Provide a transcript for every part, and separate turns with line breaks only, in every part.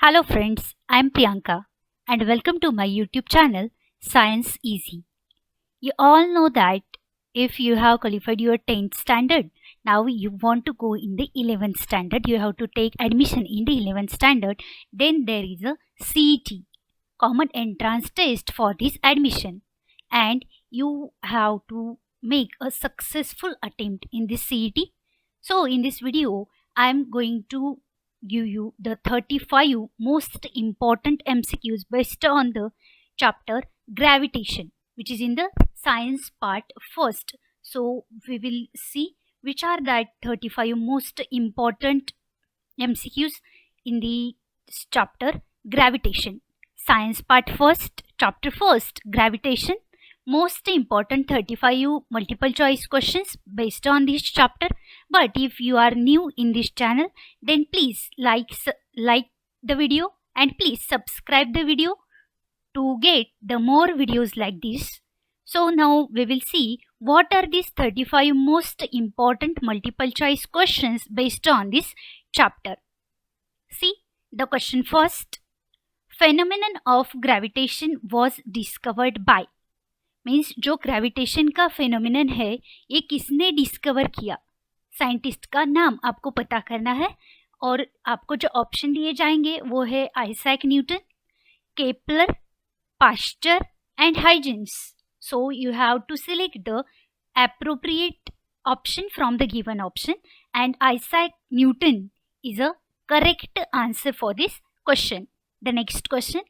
Hello friends, I'm Priyanka and welcome to my YouTube channel Science Easy. You all know that if you have qualified your 10th standard, now you want to go in the 11th standard, you have to take admission in the 11th standard, then there is a CET, Common Entrance Test for this admission, and you have to make a successful attempt in this CET. So in this video, I'm going to give you the 35 most important MCQs based on the chapter gravitation, which is in the science part first. So we will see which are that 35 most important MCQs in the chapter gravitation. Science part first, chapter first, gravitation. Most important 35 multiple choice questions based on this chapter. But if you are new in this channel, then please like the video and please subscribe the video to get the more videos like this. So now we will see what are these 35 most important multiple choice questions based on this chapter. See the question first. Phenomenon of gravitation was discovered by. Means जो gravitation का phenomenon है ये किसने discover किया, scientist का नाम आपको पता करना है और आपको जो ऑप्शन दिए जाएंगे वो है Isaac Newton, Kepler, Pasteur and Huygens. So you have to select the appropriate option from the given option and Isaac Newton is a correct answer for this question. The next question,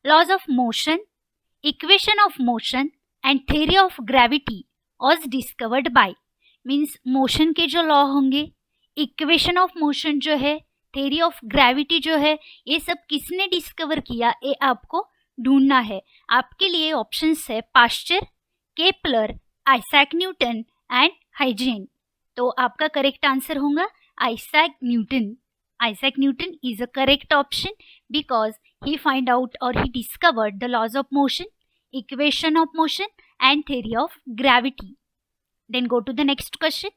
laws of motion, equation of motion and theory of gravity was discovered by. Means motion के जो law होंगे, equation of motion जो है, theory of gravity जो है, ये सब किसने डिस्कवर किया ये आपको ढूंढना है. आपके लिए ऑप्शंस है Pasteur, Kepler, Isaac Newton and Huygens. तो आपका करेक्ट आंसर होगा Isaac Newton. Isaac Newton is a correct option because he find out or he discovered the laws of motion, equation of motion and theory of gravity. Then go to the next question.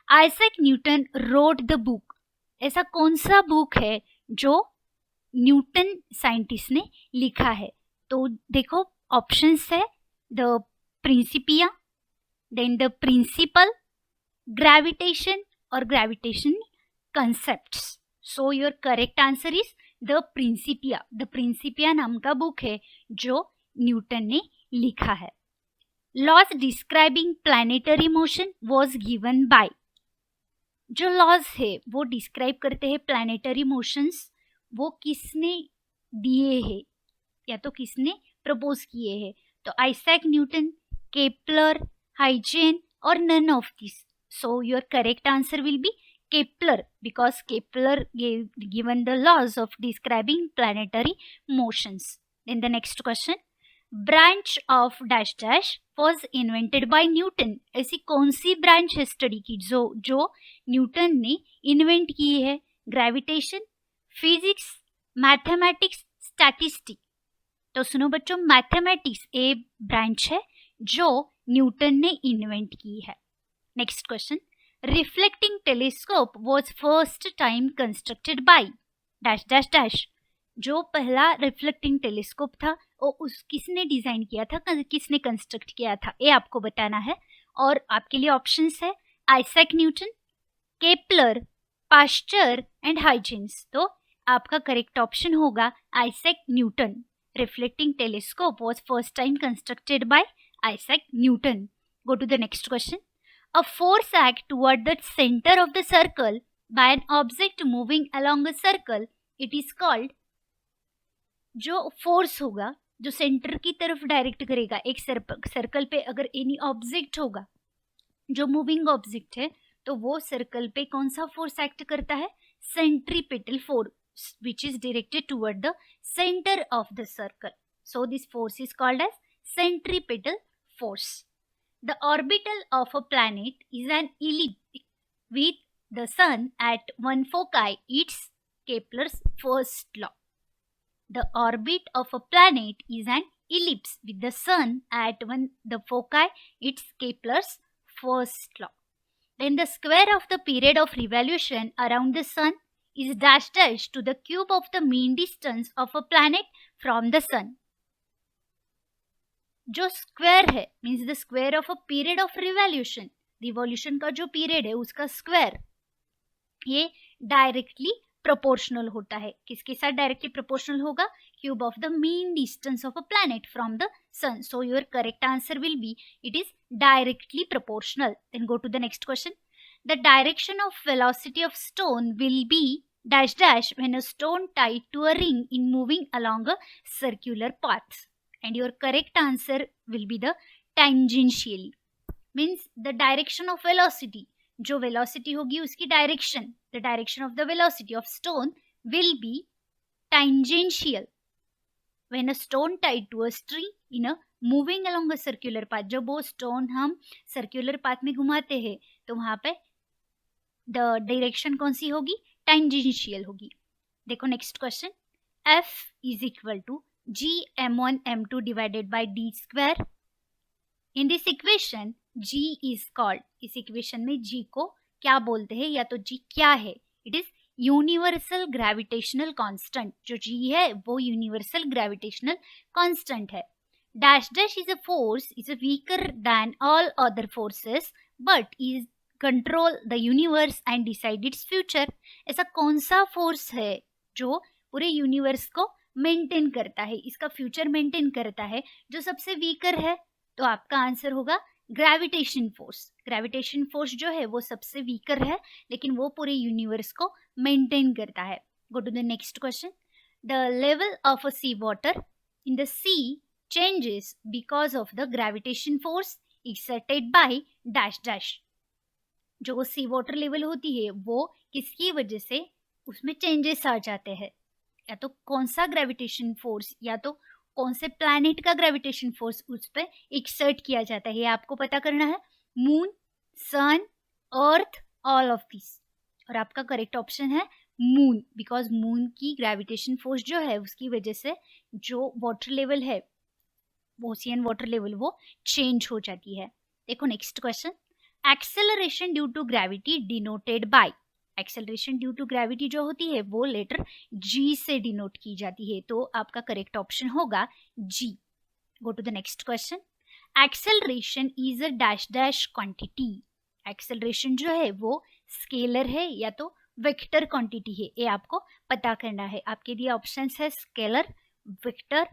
Isaac Newton wrote the book. ऐसा कौन सा book है जो Newton scientist ने लिखा है? तो देखो ऑप्शंस है the principia, then the principle, gravitation और gravitation concepts. So your correct answer is the principia. The principia नाम का बुक है जो न्यूटन ने लिखा है. Laws describing planetary motion was given by. जो लॉज है वो डिस्क्राइब करते हैं प्लैनेटरी मोशंस, वो किसने दिए हैं या तो किसने प्रपोज किए हैं? तो आइजैक न्यूटन, केपलर, हाइजेन और none of this. So your correct answer will be Kepler because Kepler given the laws of describing planetary motions. Then the next question, branch of dash dash was invented by Newton. ऐसी कौन सी branch है study की जो Newton ने invent की है? Gravitation, physics, mathematics, statistics. तो सुनो बच्चों, मैथमेटिक्स ए ब्रांच है जो न्यूटन ने इन्वेंट की है. Next question, reflecting telescope was first time constructed by dash dash dash. जो पहला रिफ्लेक्टिंग टेलीस्कोप था वो किसने डिजाइन किया था, किसने कंस्ट्रक्ट किया था, ये आपको बताना है. और आपके लिए ऑप्शंस है Isaac Newton, Kepler, Pasteur and Huygens. तो आपका करेक्ट ऑप्शन होगा Isaac Newton. Reflecting telescope was first time constructed by Isaac Newton. Go to the next question. A force act toward the center of the circle by an object moving along a circle. It is called. जो force होगा जो centre की तरफ direct करेगा एक circle पे, अगर any object होगा जो मूविंग ऑब्जेक्ट है तो वो सर्कल पे कौन सा फोर्स एक्ट करता है? Centripetal force which is directed toward the centre of the circle. So this force is called as centripetal force. The orbital of a planet is an ellipse with the sun at one foci. It's Kepler's first law. The orbit of a planet is an ellipse with the sun at the foci. It's Kepler's first law. Then the square of the period of revolution around the sun is dash dash to the cube of the mean distance of a planet from the sun. जो square है means the square of a period of revolution, revolution का जो period है उसका square, ये directly proportional होता है. किसके साथ डायरेक्टली प्रोपोर्शनल होगा? Cube of the mean distance of a planet from the sun. So your correct answer will be it is directly proportional. Then go to the next question. The direction of velocity of stone will be dash dash when a stone tied to a ring in moving along a circular path. And your correct answer will be the tangentially. Means the direction of velocity, जो velocity होगी उसकी direction, the direction of the velocity of stone will be tangential when a stone tied to a string in a moving along a circular path. जब वो stone हम circular path में घुमाते हैं तो वहाँ पे the direction कौन सी होगी? tangential होगी. देखो next question. F is equal to G m1 m2 divided by d square. In this equation G is called, इस equation में G को क्या बोलते हैं या तो G क्या है? It is universal gravitational constant. जो G है वो universal gravitational constant है. Dash dash is a force, is a weaker than all other forces but is control the universe and decide its future. ऐसा कौन सा force है जो पूरे यूनिवर्स को मेंटेन करता है, इसका फ्यूचर मेंटेन करता है, जो सबसे वीकर है? तो आपका आंसर होगा ग्रेविटेशन फोर्स. ग्रेविटेशन फोर्स जो है वो सबसे वीकर है लेकिन वो पूरे यूनिवर्स को मेंटेन करता है. Go to the next question. The level of a sea water in the sea changes because of the gravitation force exerted by dash dash. जो सी वाटर लेवल होती है वो किसकी वजह से उसमें चेंजेस आ जाते हैं? या तो कौन सा ग्रेविटेशन फोर्स या तो कौन से प्लैनेट का ग्रेविटेशन फोर्स उस पर एक्सर्ट किया जाता है, ये आपको पता करना है. Moon, sun, earth, all of this. और आपका करेक्ट ऑप्शन है मून, बिकॉज मून की ग्रेविटेशन फोर्स जो है उसकी वजह से जो वाटर लेवल है, ओशियन वाटर लेवल, वो चेंज हो जाती है. देखो next question. Acceleration due to gravity denoted by. Acceleration due to gravity जो होती है वो लेटर जी से डिनोट की जाती है, तो आपका करेक्ट ऑप्शन होगा जी. Go to the next question. Acceleration is a dash dash quantity. Acceleration जो है वो स्केलर है या तो वेक्टर क्वांटिटी है, ये आपको पता करना है. आपके लिए ऑप्शंस है scalar, vector,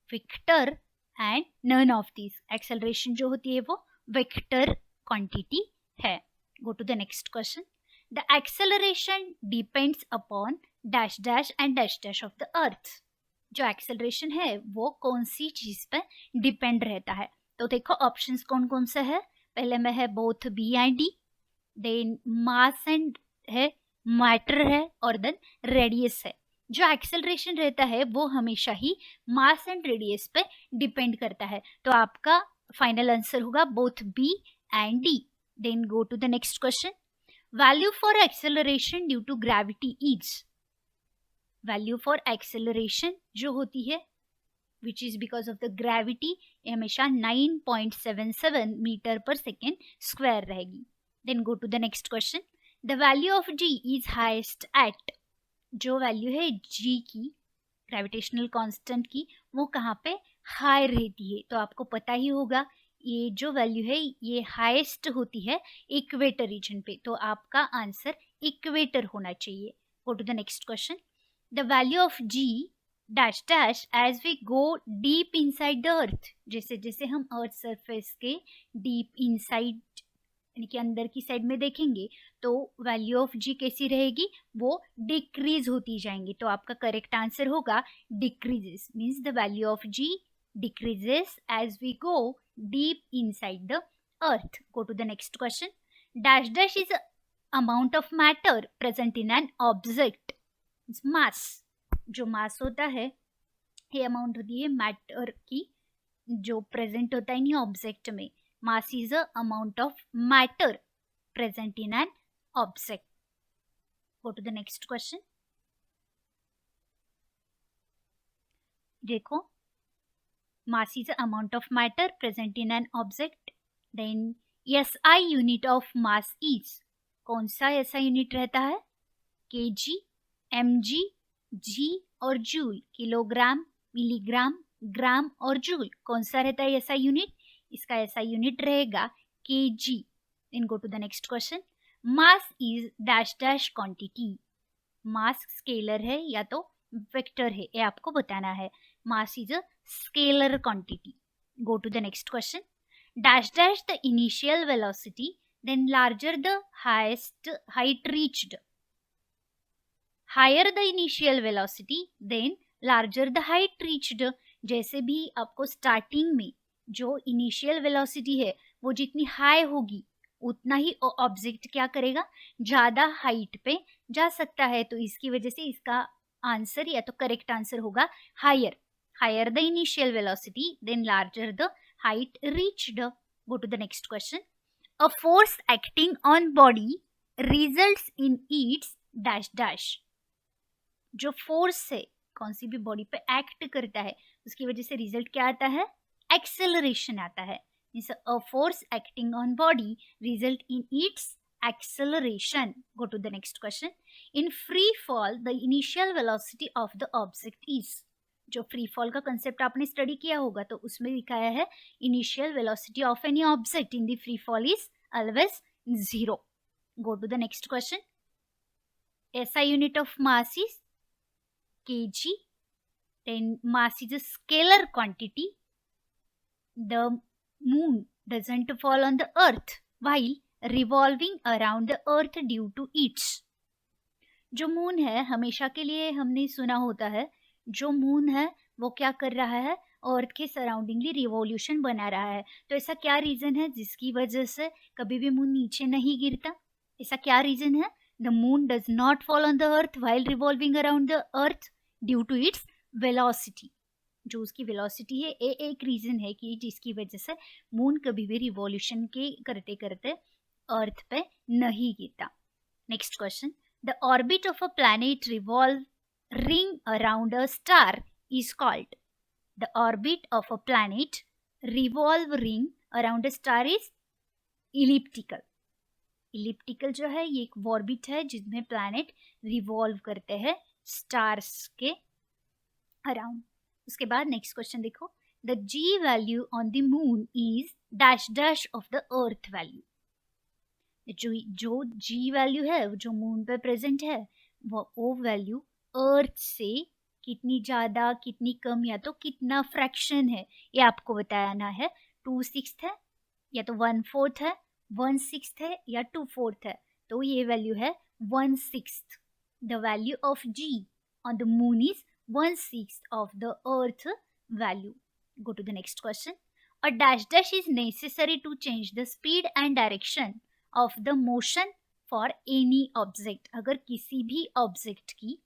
vector and none of this. Acceleration जो होती है वो वेक्टर क्वांटिटी है. Go to the next question. The acceleration depends upon dash dash and dash dash of the earth. जो एक्सेलरेशन है वो कौन सी चीज पर डिपेंड रहता है? तो देखो ऑप्शंस कौन कौन से है. पहले में है both B and D, then mass and है, मैटर है और देन रेडियस है. जो एक्सेलरेशन रहता है वो हमेशा ही मास एंड रेडियस पे डिपेंड करता है, तो आपका फाइनल आंसर होगा both B and D. Then go to the next question. Value for acceleration due to gravity is. Value for acceleration जो होती है which is because of the gravity, ये हमेशा 9.77 मीटर पर सेकेंड स्क्वायर रहेगी. Then go to the next question. The value of G is highest at. जो value है G की, ग्रेविटेशनल कांस्टेंट की, वो कहाँ पे हाई रहती है? तो आपको पता ही होगा ये जो वैल्यू है ये हाईएस्ट होती है इक्वेटर रीजन पे, तो आपका आंसर इक्वेटर होना चाहिए. Go to the next question. The value of G dash dash as we go deep inside the earth. जैसे जैसे हम अर्थ सरफेस के डीप इनसाइड यानी कि अंदर की साइड में देखेंगे तो वैल्यू ऑफ जी कैसी रहेगी? वो डिक्रीज होती जाएंगी, तो आपका करेक्ट आंसर होगा decreases. Means the value of G decreases as we go deep inside the earth. Go to the next question. Dash dash is a amount of matter present in an object. It's mass. जो mass होता है ये amount होती है matter की जो present होता है इन ऑब्जेक्ट में. mass is a amount of matter present in an object. Go to the next question. देखो mass is the amount of matter present in an object. Then SI unit of mass is. कौन सा SI unit रहता है? kg, mg, g और joule, kilogram, milligram, ग्राम और joule, कौन सा रहता है ऐसा यूनिट? इसका ऐसा यूनिट रहेगा kg. Then go to the next question. Mass is dash dash quantity. Mass scalar है या तो वेक्टर है, ये आपको बताना है. Mass is a scalar quantity. Go to the next question. Dash dash the initial velocity, then larger the highest height reached. Higher the initial velocity, then larger the height reached. जैसे भी आपको starting में जो initial velocity है वो जितनी high होगी उतना ही ऑब्जेक्ट क्या करेगा, ज्यादा हाइट पे जा सकता है. तो इसकी वजह से इसका आंसर या तो करेक्ट आंसर होगा higher. Higher the initial velocity, then larger the height reached. Go to the next question. A force acting on body results in its dash dash. जो फोर्स है कौन सी भी बॉडी पे एक्ट करता है उसकी वजह से रिजल्ट क्या आता है, एक्सेलरेशन आता है. A force acting on body result in its acceleration. Go to the next question. In free fall, the initial velocity of the object is. जो free fall का concept आपने study किया होगा तो उसमें दिखाया है initial velocity of any object in the free fall is always 0. Go to the next question. SI unit of mass is kg. Then mass is a scalar quantity. The moon doesn't fall on the earth while revolving around the earth due to its. जो moon है हमेशा के लिए हमने सुना होता है, जो मून है वो क्या कर रहा है, अर्थ के सराउंडिंगली रिवॉल्यूशन बना रहा है. तो ऐसा क्या रीजन है जिसकी वजह से कभी भी मून नीचे नहीं गिरता? ऐसा क्या रीजन है? The moon does not fall on the earth while revolving around the earth due to its velocity. जो उसकी वेलोसिटी है ये एक रीजन है कि जिसकी वजह से मून कभी भी रिवॉल्यूशन के करते करते अर्थ पे नहीं गिरता. Next question. The orbit of a planet revolve ring around a star is called. The orbit of a planet revolve ring around a star is elliptical. Elliptical जो है ये एक ऑर्बिट है जिसमें प्लैनेट रिवॉल्व करते हैं स्टार्स के around. उसके बाद नेक्स्ट क्वेश्चन देखो. The G value on the moon is dash dash of the earth value. जो जी वैल्यू है जो मून पे प्रेजेंट है वो वैल्यू अर्थ से कितनी ज्यादा कितनी कम या तो कितना फ्रैक्शन है ये आपको बताना है. 2/6 है या तो 1/4 है, 1/6 है या 2/4 है. तो ये वैल्यू है 1/6. The value of G on the moon is 1/6 of the earth value. Go to the next question. A dash dash is necessary to change the speed and direction of the motion for any object. अगर किसी भी object की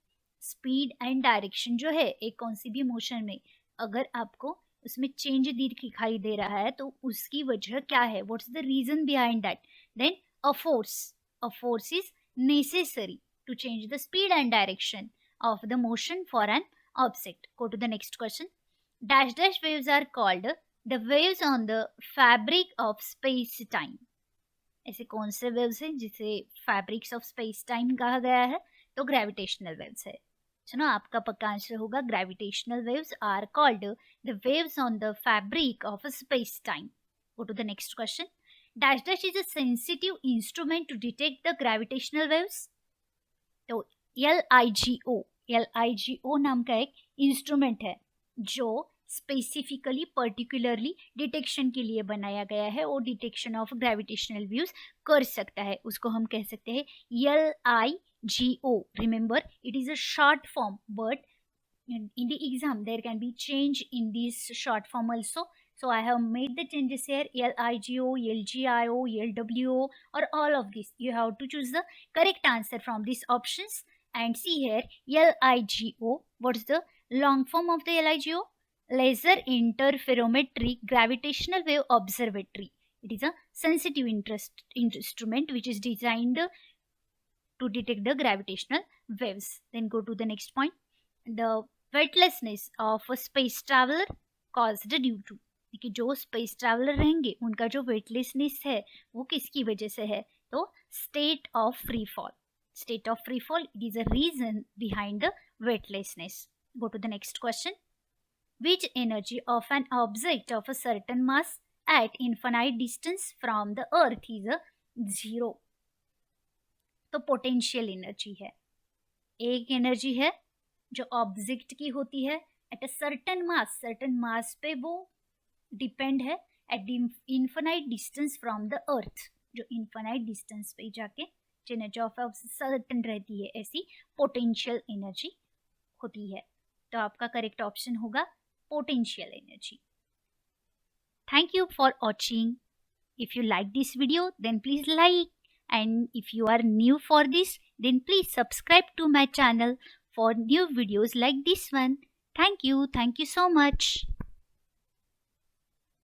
speed and direction जो है एक कौन सी भी motion में अगर आपको उसमें चेंज दिखाई दे रहा है तो उसकी वजह क्या है, what's the reason behind that? Then a force is necessary to change the speed and direction of the motion for an object. Go to the next question. Dash dash waves are called the waves on the fabric of space time. ऐसे कौन से waves हैं जिसे fabrics of space time कहा गया है? तो gravitational waves है. सुनो आपका पक्का आंसर होगा gravitational waves are called the waves on the fabric of space time. Go to the next question. Dash dash is a sensitive instrument to detect the gravitational waves. तो LIGO नाम का एक instrument है जो specifically particularly detection के लिए बनाया गया है और डिटेक्शन ऑफ ग्रेविटेशनल वेव्स कर सकता है. उसको हम कह सकते हैं LIGO. Remember it is a short form but in the exam there can be change in this short form also. So I have made the changes here, LIGO, LGIO, LWO or all of this. You have to choose the correct answer from these options. And see here LIGO, what is the long form of the LIGO? Laser Interferometry Gravitational Wave Observatory. It is a sensitive instrument which is designed to detect the gravitational waves. Then go to the next point. The weightlessness of a space traveler caused due to. कि जो space traveller रहेंगे उनका जो weightlessness है वो किसकी वजह से है? तो state of free fall. state of free fall. It is a reason behind the weightlessness. Go to the next question. Which energy of an object of a certain mass at infinite distance from the earth is a zero? तो potential energy है. एक energy है जो object की होती है at a certain मास पे वो डिपेंड है at infinite distance from the earth. जो इन्फिनाइट डिस्टेंस पे जाके जो एनर्जी ऑफ सर्टन रहती है ऐसी पोटेंशियल एनर्जी होती है. तो आपका करेक्ट ऑप्शन होगा potential energy. Thank you for watching. If you like this video, then please like, and if you are new for this, then please subscribe to my channel for new videos like this one. Thank you so much.